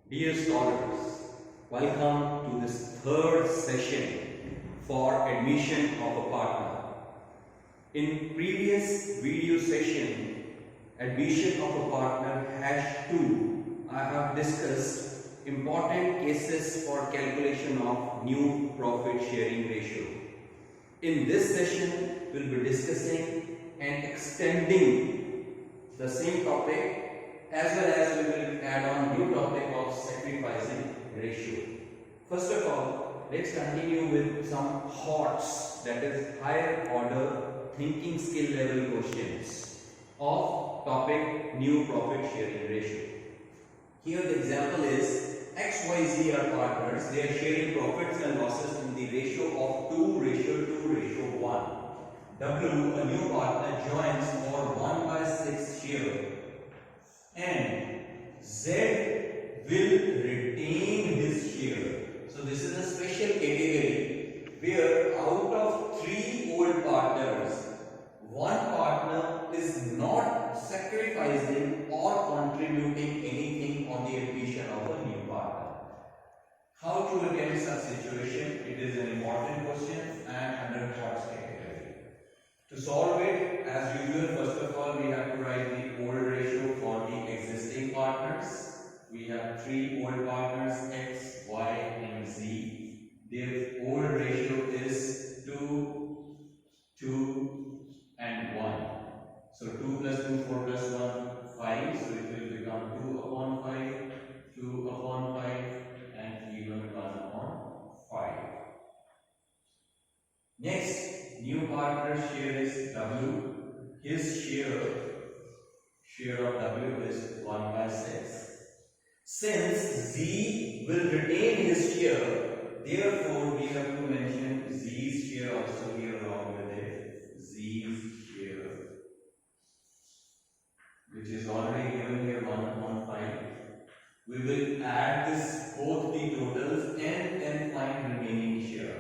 Dear scholars, welcome to this third session for admission of a partner. In previous video session, admission of a partner #2, I have discussed important cases for calculation of new profit sharing ratio. In this session, we will be discussing and extending the same topic, as well as we will add on new topic of sacrificing ratio. First of all, let's continue with some HOTS, that is higher order thinking skill level questions of topic new profit sharing ratio. Here the example is XYZ are partners. They are sharing profits and losses in the ratio of 2:2:1. W, a new partner, joins for 1/6 share, and Z will retain his share. So this is a special category where out of 3 old partners, one partner is not sacrificing or contributing anything on the admission of a new partner. How to attempt such situation? It is an important question and under HOTS category. To solve it, as usual, first of all, we have to write the old ratio for the existing partners. We have 3 old partners, X, Y, and Z. Their old ratio is 2, 2, and 1. So 2 plus 2, 4 plus 1, 5. So it will become 2/5, 2/5, and even 1/5. Next, new partner share is W. His share of W is 1/6. Since Z will retain his share, therefore we have to mention Z's share also here along with it. Z's share, which is already given here 1/5. We will add this both the totals and then find remaining share.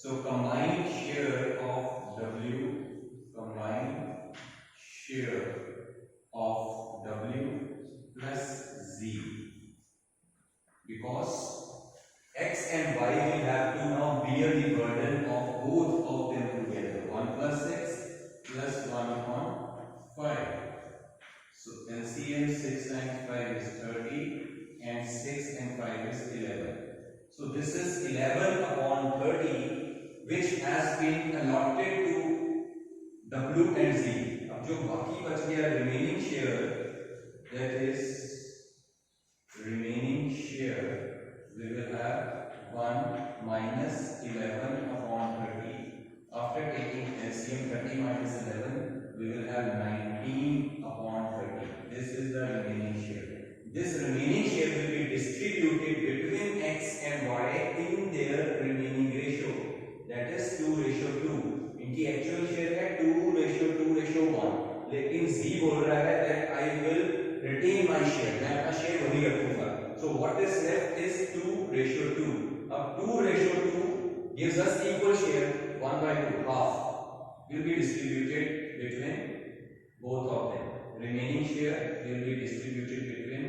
So combined share of W, combined share of W plus Z, because X and Y will have to now bear the burden of both of them together. 1/6 plus 1/5. So LCM 6 times 5 is 30 and 6 and 5 is 11. So this is 11/30, which has been allotted to W and Z. अब जो बाकी बच गया remaining share, that is remaining share, we will have 1 minus 11/30. After taking LCM 30 minus 11, we will have 19/30. This is the remaining share. This remaining share will be distributed between X and Y in their remaining ratio, that is 2:2. इनकी actual share है 2:2:1, लेकिन Z बोल रहा है that I will retain my share, मैं अपना share वही रखूंगा. So what is left is 2:2. अब 2:2 gives us equal share 1/2, half will be distributed between both of them. Remaining share will be distributed between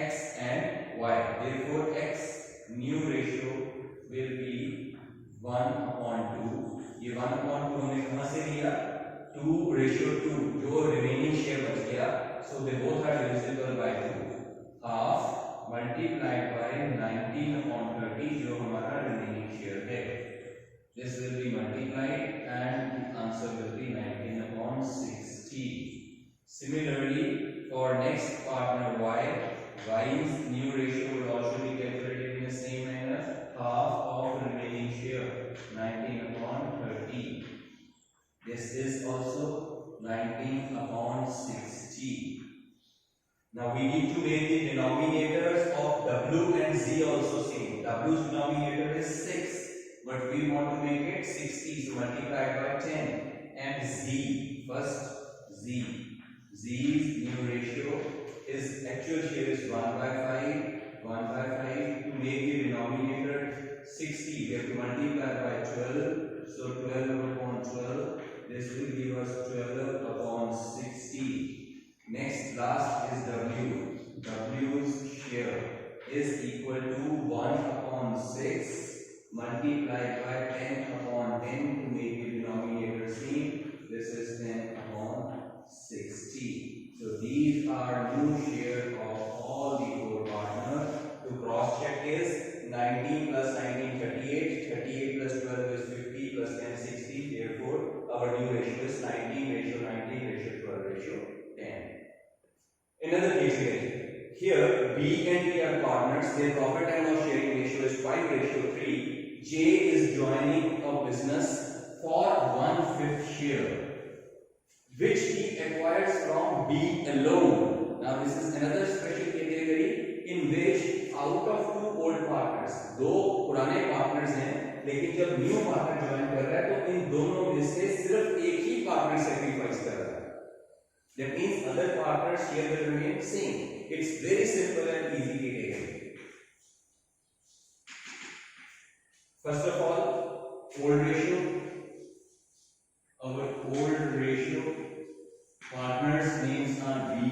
X and Y. Therefore X new ratio will be 1/2. ये 1/2 हमने कहां से लिया? 2:2, जो remaining share बच गया. So they both are divisible by 2. Half multiplied by 19/30, जो हमारा remaining share है. This will be multiplied and the answer will be 19/60. Similarly, for next partner Y, Y's new ratio will also be calculated in the same manner. Half of remaining share, 19/30. This is also 19/60. Now we need to make the denominators of W and Z also same. W's denominator is 6, but we want to make it 60, so multiplied by 10. And Z, first Z's new ratio is actual share is 1/5. To make the denominator 60, we have to multiply by 12. So 12/12. This will give us 12/60. Next, last is W. W's share is equal to 1 upon 6 multiplied by 10 upon 10 to make the denominator same. This is 10 upon 60. So these are new share of all the four partners. To cross check is 19 plus 19 38, 38 plus 12 is 50 plus 10 60. Therefore our new ratio is 19 ratio 19 ratio 12 ratio 10. Another case here B and D are partners. Their profit and loss sharing ratio is 5 ratio 3. J is joining a business for 1/5 share, which he acquires from B alone. Now this is another special category in which out of two old partners, दो पुराने partners हैं, लेकिन जब new partner join कर रहा है तो इन दोनों में से सिर्फ एक ही partner sacrifice कर रहा है. That means other partners share will remain same. It's very simple and easy category. First of all, old ratio. Our old ratio partners names are B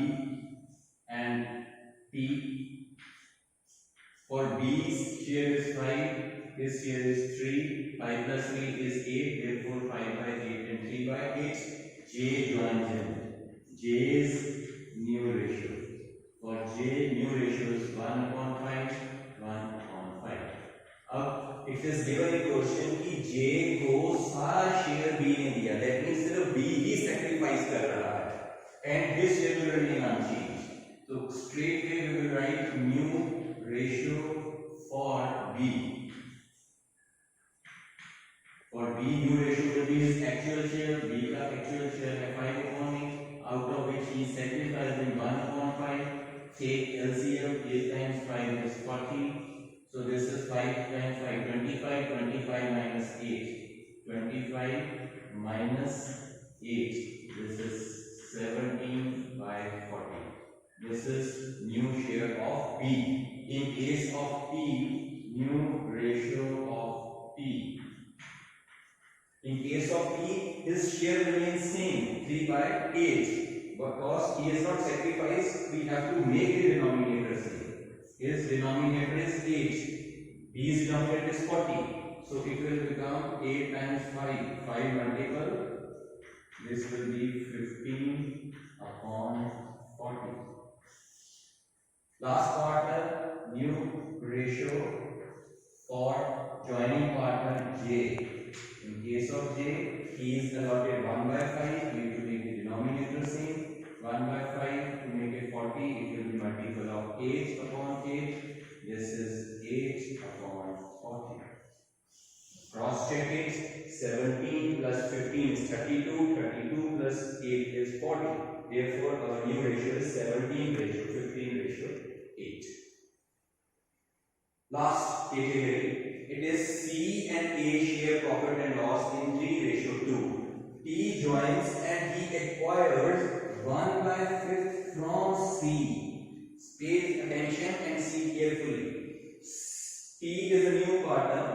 and P. For B's share is 5, his share is 3, 5 plus 3 is 8, therefore 5 by 8 and 3 by 8. J joins in. J's new ratio. For J new ratio is 1 upon 5, 1 upon 5. अब it is given in question कि J को सारा share B ने दिया, that means सिर्फ B ही sacrifice कर रहा है and his share will remain unchanged. So straight away we will write new ratio for B. For B new ratio will be his actual share. B का actual share है 5 upon 8, out of which he is sacrificing 1 upon 5. Take LCM, 8 times 5 is 40. So this is 5 times 5, 25, 25 minus 8. 25 minus 8. This is 17 by 40. This is new share of P. In case of P, new ratio of P. In case of P, his share remains same, 3 by 8. Because he has not sacrificed, we have to make the denominator same. His denominator is 8. B's denominator is 40. So it will become 8 times 5. 5 multiple. This will be 15 upon 40. Last partner, new ratio for joining partner J. In case of J, he is allotted 1 by 5. We will make the denominator same. 1 by 5 to make it 40. It will be multiple of 8 upon 8. This is 8 upon 40. Cross check it. 17 plus 15 is 32. 32 plus 8 is 40. Therefore, our new ratio is 17 ratio 15 ratio 8. Last category, it is C and A share profit and loss in 3 ratio 2. T joins and he acquires 1 by 5 from C. Pay attention and see carefully. T is a new partner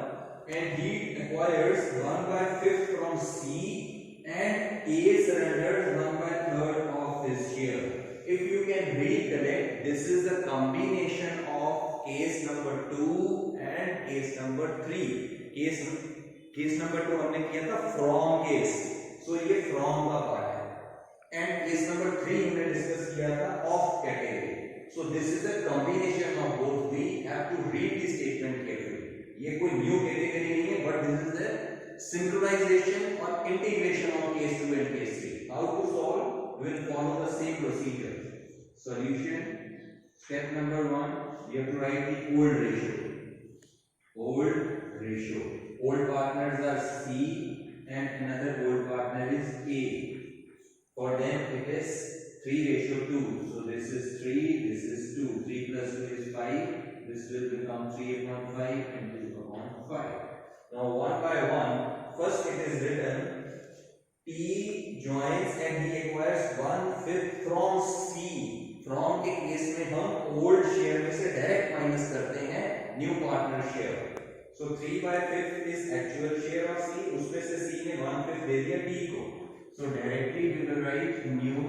and he acquires 1 by 5 from C and A surrenders 1 by 3rd of his share. If you can recollect, this is the combination of case number 2 and case number 3. Case number 2 हमने किया था from case, so ये from का part है, and case number 3 हमने discuss किया था of category. So this is a combination of both. We have to read the statement carefully. ये कोई new category नहीं है, but this is a synchronization or integration of case 2 and case 3. How to solve? We will follow the same procedure. Solution. Step number 1. You have to write the old ratio. Old ratio. Old partners are C and another old partner is A. For them it is 3 ratio 2. So this is 3, this is 2. 3 plus 2 is 5. This will become 3 upon 5 and 2 upon 5. Now 1 by 1. First it is written T joins and he acquires 1/5 from C. From के case में हम old share में से direct minus करते हैं new partner share. So 3/5 is actual share of C. उसमें से C ने 1/5 दे दिया T को. So directly we will write new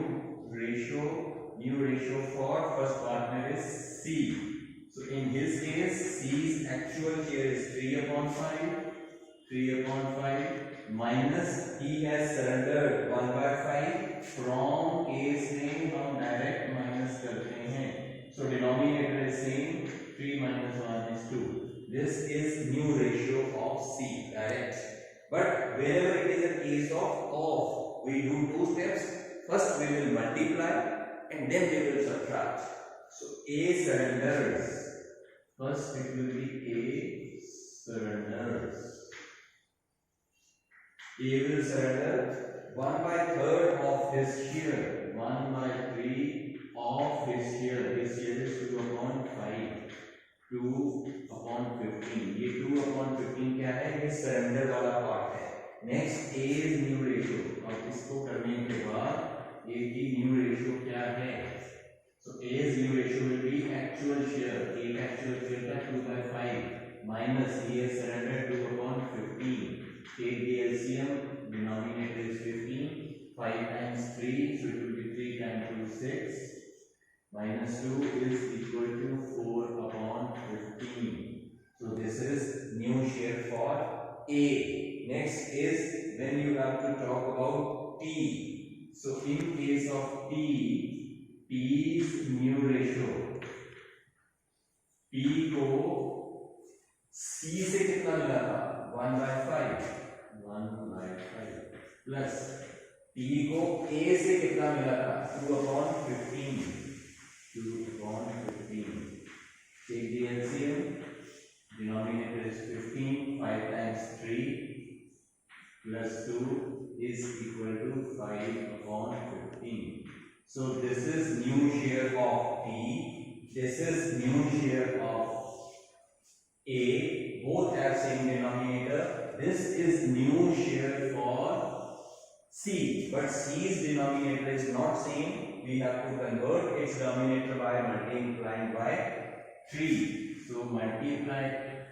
ratio for first partner is C. So in his case, C's actual share is 3 upon 5, 3 upon 5 minus he has surrendered 1 by 5 from case में हम direct minus करते हैं. So denominator is same, 3 minus 1 is 2. This is new ratio of C, correct? But whenever it is a case of off, we do two steps. First we will multiply and then we will subtract. So A surrenders. First it will be A surrenders. A will surrender 1 by 3rd of his share. 1 by 3 of his share. His share is 2 upon 5. 2 upon 15. ये 2 upon 15 क्या है? ये surrender वाला part है. Next A is new ratio. अब इसको करने के बाद A की new ratio क्या है? So A's new ratio will be actual share. A का actual share था 2 by 5 minus he has surrendered 2 upon 15. Take the LCM. Denominator is 15. 5 times 3, so it will be 3 times 2 6. Minus 2 is equal to 4 upon 15. So this is new share for A. Next is when you have to talk about P. So in case of P's new ratio, P को C से कितना मिला था? 1 by 5. 1 by 5 plus P को A से कितना मिला था? 2 upon 15. 2 upon 15. Take the LCM. Denominator is 15. 5 times 3 plus 2 is equal to 5 upon 15. So this is new share of P. This is new share of A. Both have same denominator. This is new share for C. But C's denominator is not same. We have to convert its denominator by multiplying by 3. So multiply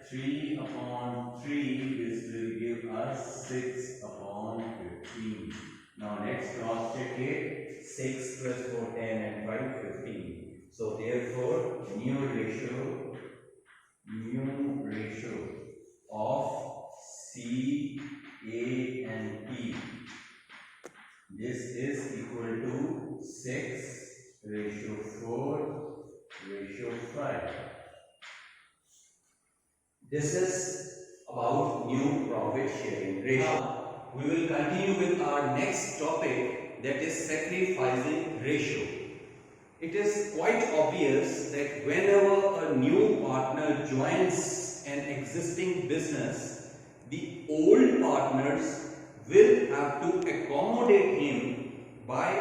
3 upon 3. This will give us 6 upon 15. Now let's cross check it. 6 plus 4 10 and 5 15. So therefore new ratio of C, A and P. This is equal to 6:4:5. This is about new profit sharing ratio. We will continue with our next topic, that is sacrificing ratio. It is quite obvious that whenever a new partner joins an existing business, the old partners will have to accommodate him by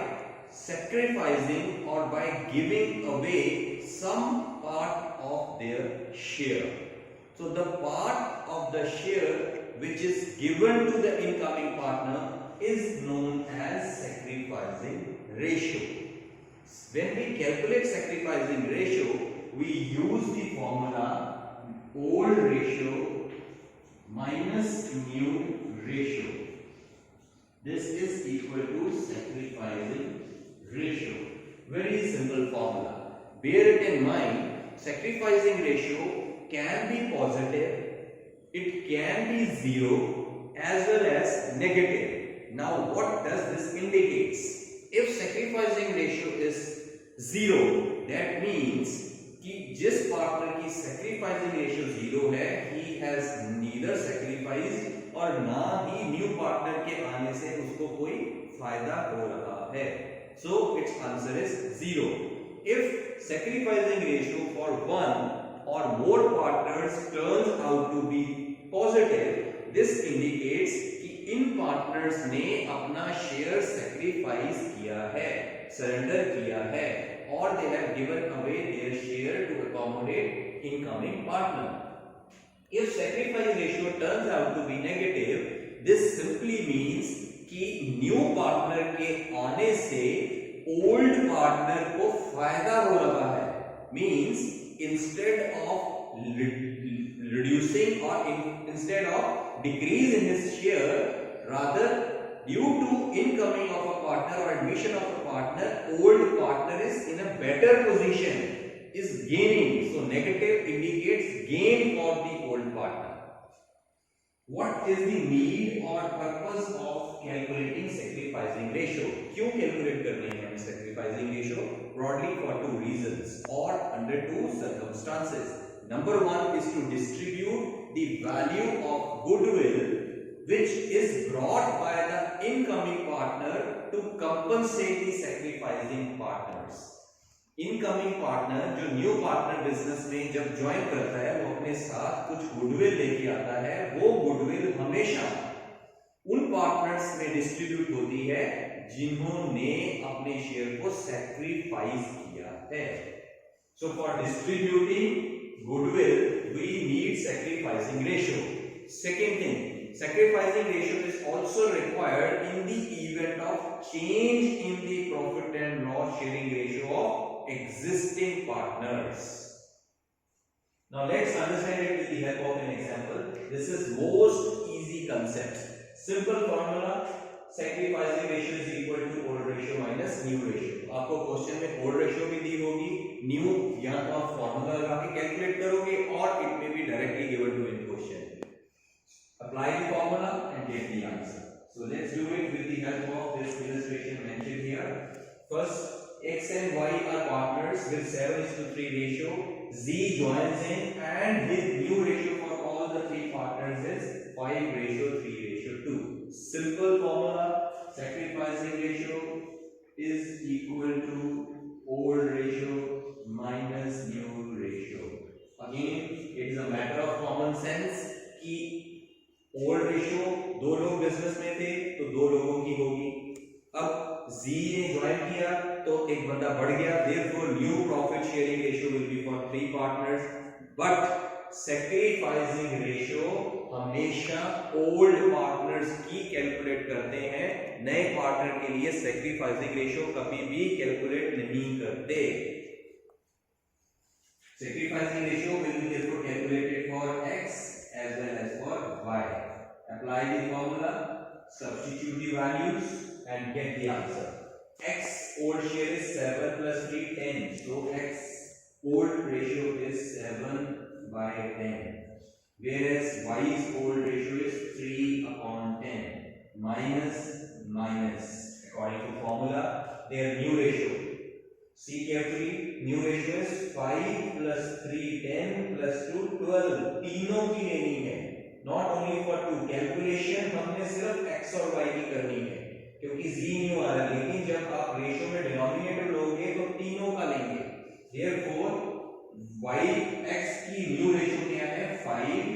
sacrificing or by giving away some part of their share. So the part of the share which is given to the incoming partner is known as sacrificing ratio. When we calculate sacrificing ratio, we use the formula old ratio minus new ratio. This is equal to sacrificing ratio. Very simple formula. Bear it in mind, sacrificing ratio can be positive, it can be 0 as well as negative. Now what does this indicate? If sacrificing ratio is 0, that means कि जिस partner की sacrificing ratio 0 है, he has neither sacrificed और ना ही new partner के आने से उसको कोई फायदा हो रहा है. So its answer is 0. If sacrificing ratio for one or more partners turns out to be positive, this indicates कि इन पार्टनर्स ने अपना शेयर सैक्रिफाइस किया है, सरेंडर किया है, और they have given away their share to accommodate incoming partner. If sacrifice ratio turns out to be negative, this simply means कि new partner के आने से ओल्ड पार्टनर को फायदा हो रहा है. Means instead of reducing or instead of decrease in his share, rather due to incoming of a partner or admission of a partner, old partner is in a better position. is gaining. So negative indicates gain for the old partner. What is the need or purpose of calculating sacrificing ratio? क्यों calculate करनी है हमें sacrificing ratio? Broadly for two reasons or under two circumstances. Number one is to distribute the value of goodwill which is brought by the incoming partner to compensate the sacrificing partners. Incoming partner जो new partner business में जब join करता है वो अपने साथ कुछ goodwill लेके आता है. वो गुडविल हमेशा उन पार्टनर्स में डिस्ट्रीब्यूट होती है जिन्होंने अपने शेयर को सैक्रिफाइस किया है. So for distributing goodwill we need sacrificing ratio. Second thing, sacrificing ratio is also required in the event of change in the profit and loss sharing ratio of existing partners. Now let's understand it with the help of an example. This is most easy concept. Simple formula, sacrificing ratio is equal to old ratio minus new ratio. आपको question में old ratio भी दी होगी, new या तो आप formula लगा के calculate करोगे और it may be directly given to in question. Apply the formula and get the answer. So let's do it with the help of this illustration mentioned here. First, x and y are partners with 7:3 ratio. Z joins in and his new ratio for all the three partners is 5:3:2. Simple formula, sacrificing ratio is equal to old ratio minus new ratio. Again, it is a matter of common sense कि old ratio दो लोग business में थे तो दो लोगों की होगी. अब Z ने ज्वाइन किया तो एक बंदा बढ़ गया. therefore new profit sharing ratio will be for three partners. But sacrificing ratio हमेशा ओल्ड पार्टनर्स की कैलकुलेट करते हैं. नए पार्टनर के लिए सैक्रिफाइसिंग रेशियो कभी भी कैलकुलेट नहीं करते. Sacrificing ratio will be therefore calculated for x as well as for y. Apply the formula, substitute the values and get the answer. X old share is 7 plus 3 10. So x old ratio is 7/10. Whereas y's old ratio is 3/10. Minus according to formula their new ratio. See carefully, new ratio is 5 plus 3 10 plus 2 12. तीनों की लेनी है. Not only for two. Calculation हमने सिर्फ x और y की करनी है क्योंकि z न्यू आ रहा है. लेकिन जब आप रेशियो में डिनोमिनेटर लोगे तो तीनों का लेंगे. Therefore y x की न्यू रेशियो क्या है? 5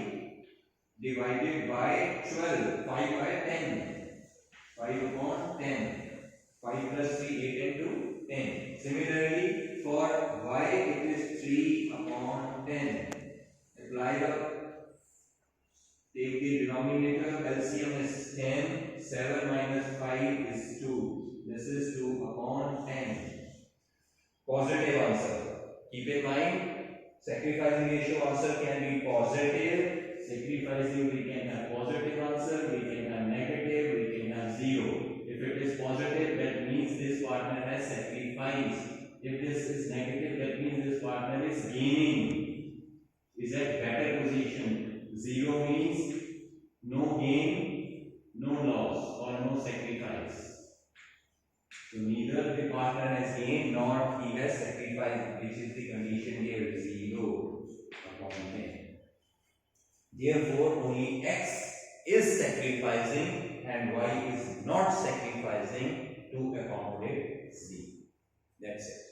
divided by 12. 5/10. 5/10. 5 plus 3 8 and 2 10. Similarly for y it is 3/10. Apply the, take the denominator, LCM is 10. 7 minus 5 is 2. This is 2/10. Positive answer. Keep in mind, sacrificing ratio answer can be positive. Sacrificing, we can have positive answer, we can have negative, we can have 0. If it is positive, that means this partner has sacrificed. If this is negative, that means this partner is gaining, is at better position. 0 means no gain, no loss or no sacrifice. So neither the partner has gained nor he has sacrificed, which is the condition here, 0/10. Therefore only x is sacrificing and y is not sacrificing to accommodate z. That's it.